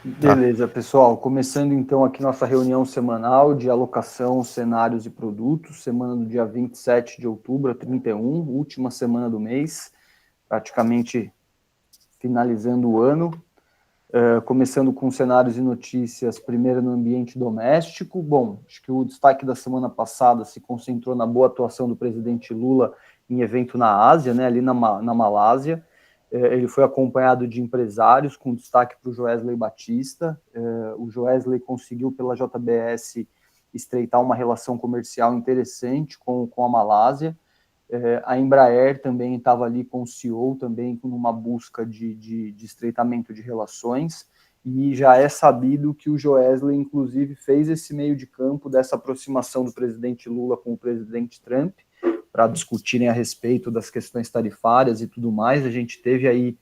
Tá. Beleza, pessoal. Começando então aqui nossa reunião semanal de alocação, cenários e produtos, semana do dia 27 de outubro a 31, última semana do mês, praticamente finalizando o ano. Começando com cenários e notícias, primeiro no ambiente doméstico. Bom, acho que o destaque da semana passada se concentrou na boa atuação do presidente Lula em evento na Ásia, né, ali na Malásia. Ele foi acompanhado de empresários, com destaque para o Joesley Batista. O Joesley conseguiu, pela JBS, estreitar uma relação comercial interessante com a Malásia. A Embraer também estava ali com o CEO, também com uma busca de estreitamento de relações, e já é sabido que o Joesley, inclusive, fez esse meio de campo dessa aproximação do presidente Lula com o presidente Trump, para discutirem a respeito das questões tarifárias e tudo mais. A gente teve aí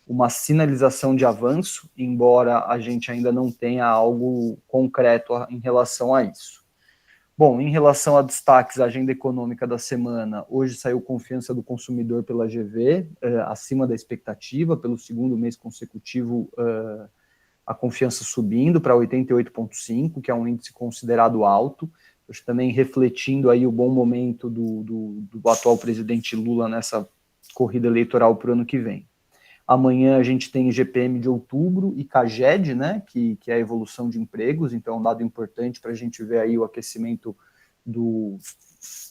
uma sinalização de avanço, embora a gente ainda não tenha algo concreto em relação a isso. Bom, em relação a destaques, a agenda econômica da semana, hoje saiu confiança do consumidor pela GV, acima da expectativa, pelo segundo mês consecutivo, a confiança subindo para 88,5, que é um índice considerado alto, hoje também refletindo aí o bom momento do atual presidente Lula nessa corrida eleitoral para o ano que vem. Amanhã a gente tem GPM de outubro e CAGED, né, que é a evolução de empregos, então é um dado importante para a gente ver aí o aquecimento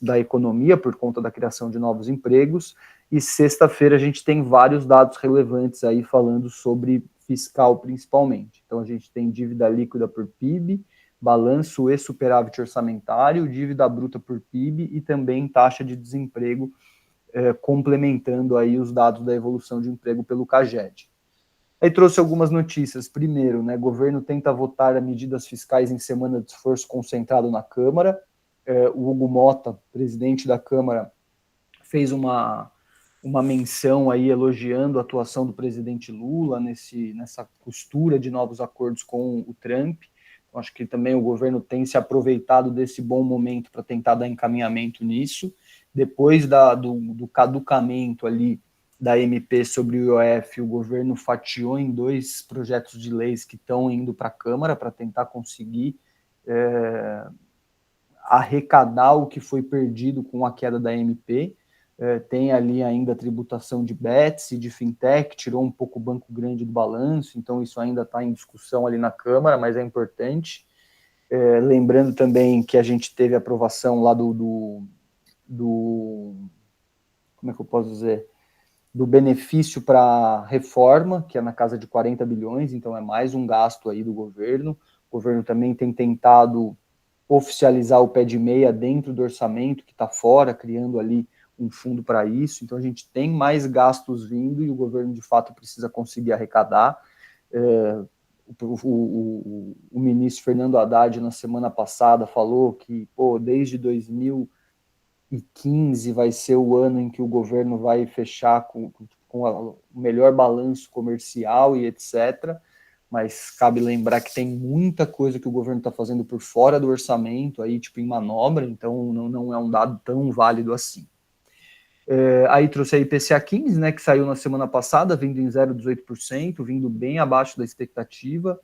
da economia por conta da criação de novos empregos. E sexta-feira a gente tem vários dados relevantes aí falando sobre fiscal principalmente. Então a gente tem dívida líquida por PIB, balanço e superávit orçamentário, dívida bruta por PIB e também taxa de desemprego, complementando aí os dados da evolução de emprego pelo CAGED. Aí trouxe algumas notícias. Primeiro, né, governo tenta votar medidas fiscais em semana de esforço concentrado na Câmara. O Hugo Mota, presidente da Câmara, fez uma menção aí elogiando a atuação do presidente Lula nessa costura de novos acordos com o Trump. Então, acho que também o governo tem se aproveitado desse bom momento para tentar dar encaminhamento nisso. Depois do caducamento ali da MP sobre o IOF, o governo fatiou em 2 projetos de leis que estão indo para a Câmara para tentar conseguir arrecadar o que foi perdido com a queda da MP. Tem ali ainda a tributação de bets e de fintech, tirou um pouco o banco grande do balanço, então isso ainda está em discussão ali na Câmara, mas é importante. Lembrando também que a gente teve a aprovação lá como é que eu posso dizer, do benefício para reforma, que é na casa de 40 bilhões, então é mais um gasto aí do governo. O governo também tem tentado oficializar o pé de meia dentro do orçamento, que está fora, criando ali um fundo para isso. Então a gente tem mais gastos vindo e o governo de fato precisa conseguir arrecadar. O ministro Fernando Haddad, na semana passada, falou que desde 2015 vai ser o ano em que o governo vai fechar com o melhor balanço comercial e etc. Mas cabe lembrar que tem muita coisa que o governo está fazendo por fora do orçamento, aí tipo em manobra, então não é um dado tão válido assim. Aí trouxe a IPCA 15, né, que saiu na semana passada, vindo em 0,18%, vindo bem abaixo da expectativa,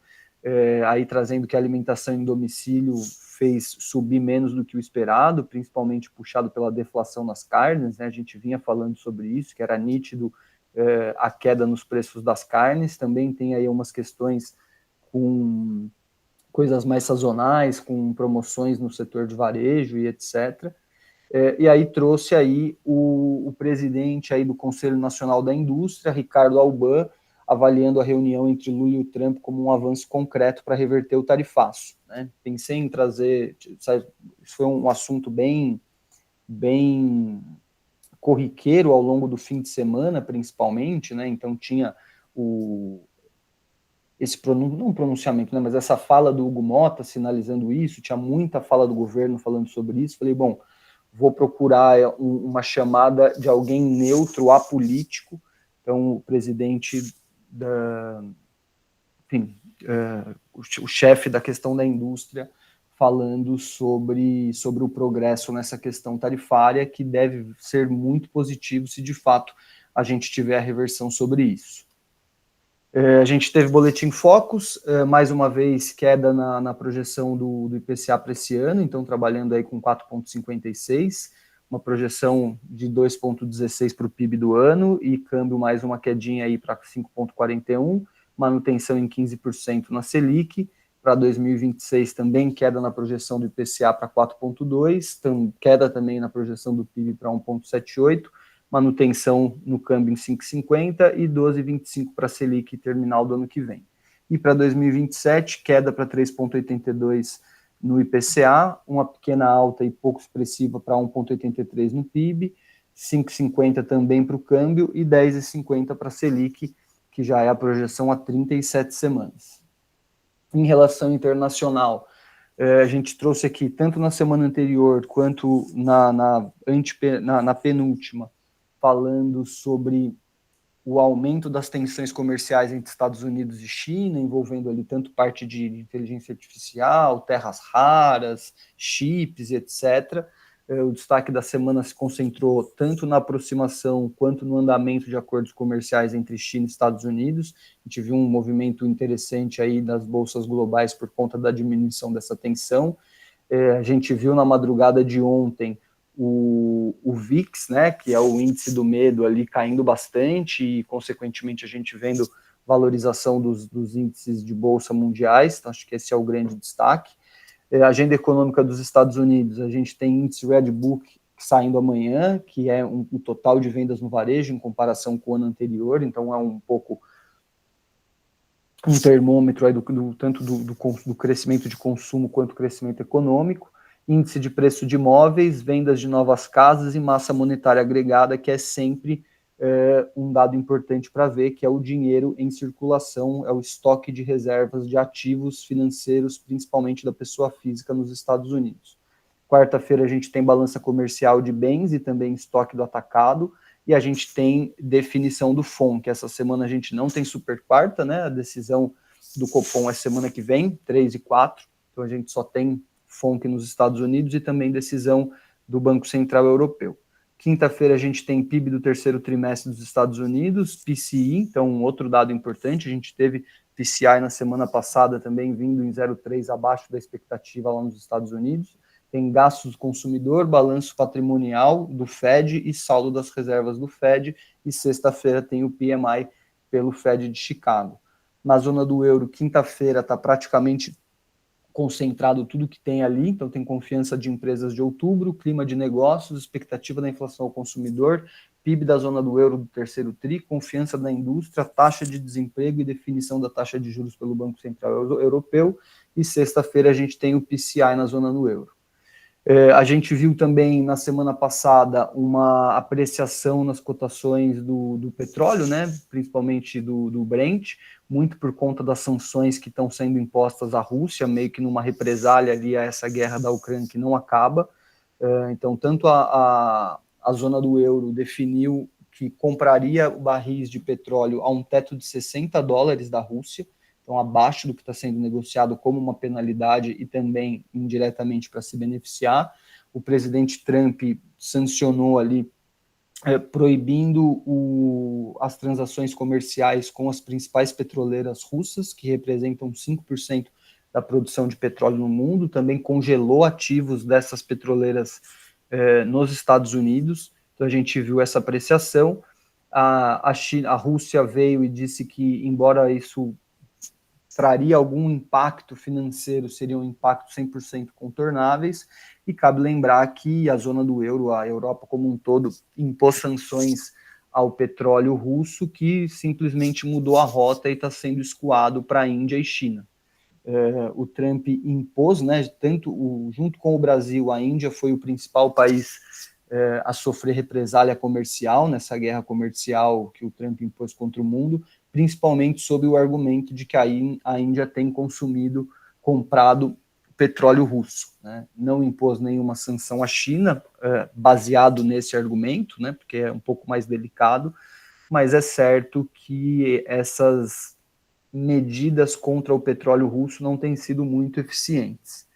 aí trazendo que a alimentação em domicílio fez subir menos do que o esperado, principalmente puxado pela deflação nas carnes, né, a gente vinha falando sobre isso, que era nítido a queda nos preços das carnes. Também tem aí umas questões com coisas mais sazonais, com promoções no setor de varejo e etc. E aí trouxe aí o presidente aí do Conselho Nacional da Indústria, Ricardo Alban, avaliando a reunião entre Lula e o Trump como um avanço concreto para reverter o tarifaço. Né? Pensei em trazer, sabe, isso foi um assunto bem corriqueiro ao longo do fim de semana, principalmente, né? Então tinha não pronunciamento, né, mas essa fala do Hugo Mota sinalizando isso, tinha muita fala do governo falando sobre isso. Falei, bom, vou procurar uma chamada de alguém neutro, apolítico. Então, o presidente o chefe da questão da indústria falando sobre o progresso nessa questão tarifária, que deve ser muito positivo se de fato a gente tiver a reversão sobre isso. A gente teve Boletim Focus, mais uma vez queda na projeção do IPCA para esse ano, então trabalhando aí com 4,56, uma projeção de 2,16 para o PIB do ano e câmbio mais uma quedinha aí para 5,41, manutenção em 15% na Selic. Para 2026 também queda na projeção do IPCA para 4,2, queda também na projeção do PIB para 1,78, manutenção no câmbio em 5,50 e 12,25 para a Selic terminal do ano que vem. E para 2027, queda para 3,82 no IPCA, uma pequena alta e pouco expressiva para 1,83 no PIB, 5,50 também para o câmbio e 10,50 para a Selic, que já é a projeção há 37 semanas. Em relação internacional, a gente trouxe aqui, tanto na semana anterior quanto na penúltima, falando sobre o aumento das tensões comerciais entre Estados Unidos e China, envolvendo ali tanto parte de inteligência artificial, terras raras, chips, etc. O destaque da semana se concentrou tanto na aproximação quanto no andamento de acordos comerciais entre China e Estados Unidos. A gente viu um movimento interessante aí das bolsas globais por conta da diminuição dessa tensão. A gente viu na madrugada de ontem o VIX, né, que é o índice do medo ali caindo bastante e, consequentemente, a gente vendo valorização dos índices de bolsa mundiais, então acho que esse é o grande destaque. A agenda econômica dos Estados Unidos, a gente tem índice Redbook saindo amanhã, que é o total de vendas no varejo em comparação com o ano anterior, então é um pouco um termômetro aí tanto do crescimento de consumo quanto crescimento econômico, índice de preço de imóveis, vendas de novas casas e massa monetária agregada, que é sempre um dado importante para ver, que é o dinheiro em circulação, é o estoque de reservas de ativos financeiros, principalmente da pessoa física nos Estados Unidos. Quarta-feira a gente tem balança comercial de bens e também estoque do atacado, e a gente tem definição do FONC, que essa semana a gente não tem super quarta, né? A decisão do Copom é semana que vem, 3 e 4, então a gente só tem FONC nos Estados Unidos e também decisão do Banco Central Europeu. Quinta-feira a gente tem PIB do terceiro trimestre dos Estados Unidos, PCI, então um outro dado importante, a gente teve PCI na semana passada também vindo em 0,3 abaixo da expectativa lá nos Estados Unidos. Tem gastos do consumidor, balanço patrimonial do Fed e saldo das reservas do Fed, e sexta-feira tem o PMI pelo Fed de Chicago. Na zona do euro, quinta-feira está praticamente concentrado tudo que tem ali, então tem confiança de empresas de outubro, clima de negócios, expectativa da inflação ao consumidor, PIB da zona do euro do terceiro TRI, confiança da indústria, taxa de desemprego e definição da taxa de juros pelo Banco Central Europeu, e sexta-feira a gente tem o PCI na zona do euro. A gente viu também na semana passada uma apreciação nas cotações do petróleo, né, principalmente do Brent, muito por conta das sanções que estão sendo impostas à Rússia, meio que numa represália ali a essa guerra da Ucrânia que não acaba. Então, tanto a zona do euro definiu que compraria barris de petróleo a um teto de $60 da Rússia, então abaixo do que está sendo negociado como uma penalidade e também indiretamente para se beneficiar. O presidente Trump sancionou ali proibindo as transações comerciais com as principais petroleiras russas, que representam 5% da produção de petróleo no mundo, também congelou ativos dessas petroleiras nos Estados Unidos, então a gente viu essa apreciação. A Rússia veio e disse que, embora isso traria algum impacto financeiro, seriam impactos 100% contornáveis, e cabe lembrar que a zona do euro, a Europa como um todo, impôs sanções ao petróleo russo, que simplesmente mudou a rota e está sendo escoado para a Índia e China. O Trump impôs, né, junto com o Brasil, a Índia foi o principal país a sofrer represália comercial nessa guerra comercial que o Trump impôs contra o mundo, principalmente sob o argumento de que a Índia tem comprado petróleo russo, né? Não impôs nenhuma sanção à China, baseado nesse argumento, né, porque é um pouco mais delicado, mas é certo que essas medidas contra o petróleo russo não têm sido muito eficientes.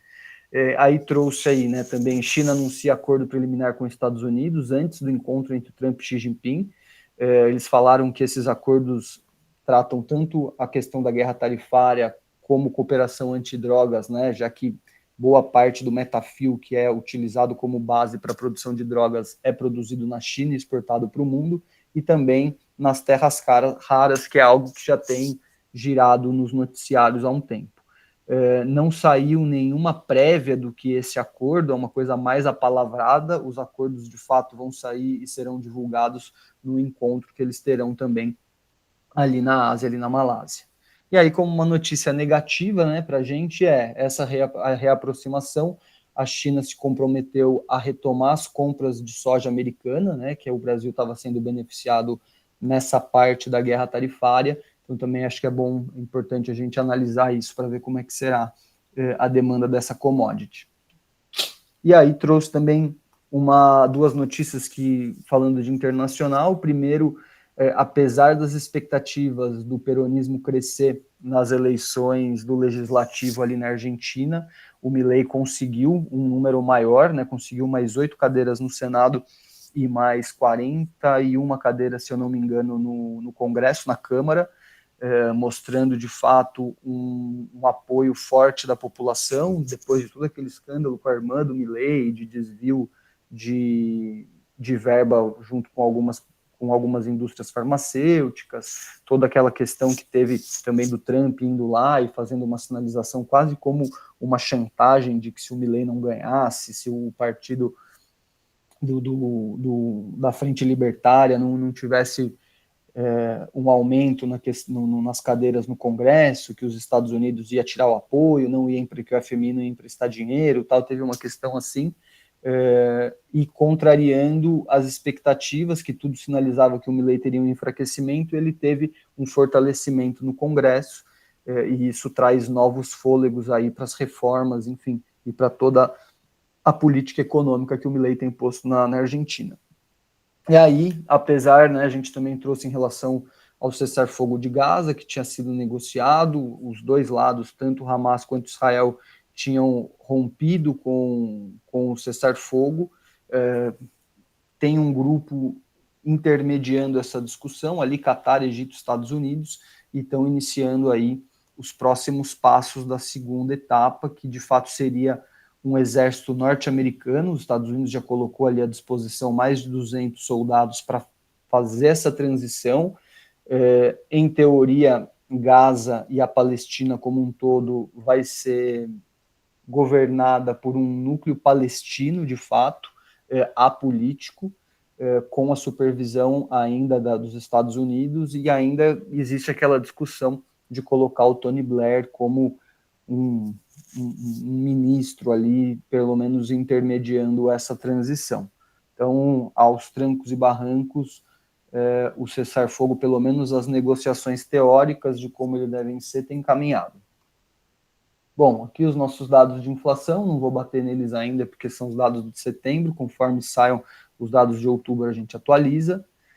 Aí trouxe aí, né, também China anuncia acordo preliminar com os Estados Unidos antes do encontro entre Trump e Xi Jinping. Eles falaram que esses acordos tratam tanto a questão da guerra tarifária como cooperação antidrogas, né, já que boa parte do metafil que é utilizado como base para a produção de drogas é produzido na China e exportado para o mundo, e também nas terras raras, que é algo que já tem girado nos noticiários há um tempo. Não saiu nenhuma prévia do que esse acordo, é uma coisa mais apalavrada, os acordos de fato vão sair e serão divulgados no encontro que eles terão também ali na Ásia, ali na Malásia. E aí, como uma notícia negativa, né, para a gente essa reaproximação. A China se comprometeu a retomar as compras de soja americana, né, que o Brasil estava sendo beneficiado nessa parte da guerra tarifária. Então, também acho que importante a gente analisar isso para ver como é que será a demanda dessa commodity. E aí trouxe também duas notícias falando de internacional. Primeiro, apesar das expectativas do peronismo crescer nas eleições do legislativo ali na Argentina, o Milei conseguiu um número maior, né, conseguiu mais 8 cadeiras no Senado e mais 41 cadeiras, se eu não me engano, no Congresso, na Câmara, mostrando de fato um apoio forte da população, depois de todo aquele escândalo com a irmã do Milei, de desvio de verba junto com algumas indústrias farmacêuticas, toda aquela questão que teve também do Trump indo lá e fazendo uma sinalização quase como uma chantagem de que se o Milei não ganhasse, se o partido da Frente Libertária não tivesse um aumento nas cadeiras no Congresso, que os Estados Unidos ia tirar o apoio, não ia que o FMI não ia emprestar dinheiro, tal, teve uma questão assim, e contrariando as expectativas, que tudo sinalizava que o Milei teria um enfraquecimento, ele teve um fortalecimento no Congresso, e isso traz novos fôlegos aí para as reformas, enfim, e para toda a política econômica que o Milei tem posto na Argentina. E aí, apesar, né, a gente também trouxe em relação ao cessar-fogo de Gaza, que tinha sido negociado, os dois lados, tanto o Hamas quanto Israel, tinham rompido com o cessar-fogo. Tem um grupo intermediando essa discussão, ali Catar, Egito, Estados Unidos, e estão iniciando aí os próximos passos da segunda etapa, que de fato seria um exército norte-americano. Os Estados Unidos já colocou ali à disposição mais de 200 soldados para fazer essa transição. Em teoria, Gaza e a Palestina como um todo vai ser governada por um núcleo palestino, de fato, apolítico, com a supervisão ainda dos Estados Unidos, e ainda existe aquela discussão de colocar o Tony Blair como um ministro ali, pelo menos intermediando essa transição. Então, aos trancos e barrancos, o cessar-fogo, pelo menos as negociações teóricas de como eles devem ser, tem caminhado. Bom, aqui os nossos dados de inflação, não vou bater neles ainda, porque são os dados de setembro, conforme saiam os dados de outubro a gente atualiza.